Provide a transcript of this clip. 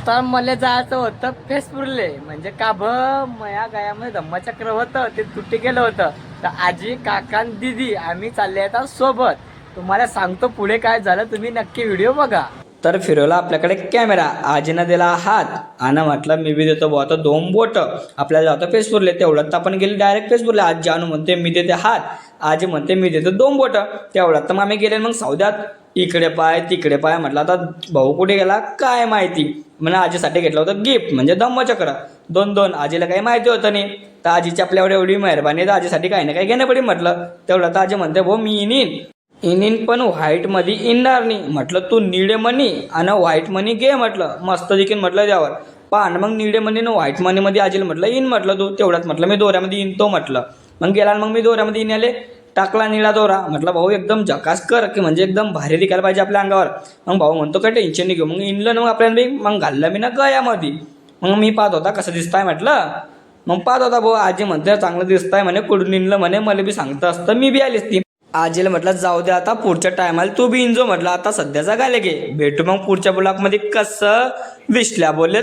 तर मला जायचं होतं फेसपूरले, म्हणजे का मया गायामध्ये धम्मचक्र होतं ते तुटी गेलं होतं. तर आजी काका दीदी आम्ही चालले आता सोबत. तुम्हाला सांगतो पुढे काय झालं, तुम्ही नक्की व्हिडिओ बघा. तर फिरवला आपल्याकडे कॅमेरा, आजीनं दिला हात आणि म्हटलं मी बी देतो बुवा आता 2 बोट. आपल्याला जातो फेसपूरले, तेवढ्यात तर आपण गेले डायरेक्ट फेसपूरला. आजी आणू म्हणते मी देते हात, आजी म्हणते मी देतो 2 बोट. तेवढ्यात तर मग आम्ही गेले. मग सौद्यात इकडे पाय तिकडे पाय. म्हटलं आता भाऊ कुठे गेला काय माहिती. म्हणून आजीसाठी घेतलं होतं गिफ्ट, म्हणजे धम्मचक्र 2-2. आजीला काही माहिती होतं नाही. तर आजीची आपल्यावर एवढी मेहरबानी, तर आजीसाठी काही ना काही घेणं पडेल. म्हटलं तेवढं तर आजी म्हणते भाऊ मी इनीन पण व्हाईट मध्ये इनणार नाही. म्हटलं तू निळे मनी आणि व्हाईट मनी घे म्हटलं, मस्त देखील म्हटलं त्यावर पण. मग निळे मनी न व्हाईट मनी मध्ये आजीला म्हटलं इन म्हटलं तू. तेवढ्यात म्हटलं मी दोऱ्यामध्ये इनतो म्हटलं. मग गेला मग मी दोऱ्यामध्ये इन आले, टाकला निळा दोरा. म्हटलं भाऊ एकदम झकास कर की म्हणजे एकदम भारी दिखायला पाहिजे आपल्या अंगावर. मग भाऊ म्हणतो काय टेन्शन नाही घेऊ. मग इनलं ना मग आपल्याला, मग घाललं मी ना गळ्यामध्ये. मग मी पाहत होता कसं दिसताय म्हटलं. मग पाहत होता भाऊ, आजी म्हणते चांगलं दिसताय म्हणे, कुठून इनलं म्हणे, मला बी सांगतं असतं मी बी आलीच ती. आजीला म्हटलं जाऊ दे आता पुढच्या टायमाला तू बी इंजो म्हटलं, आता सध्याचा गाले घे, भेटू मग पुढच्या ब्लॉकमध्ये कसं दिसल्या बोलले.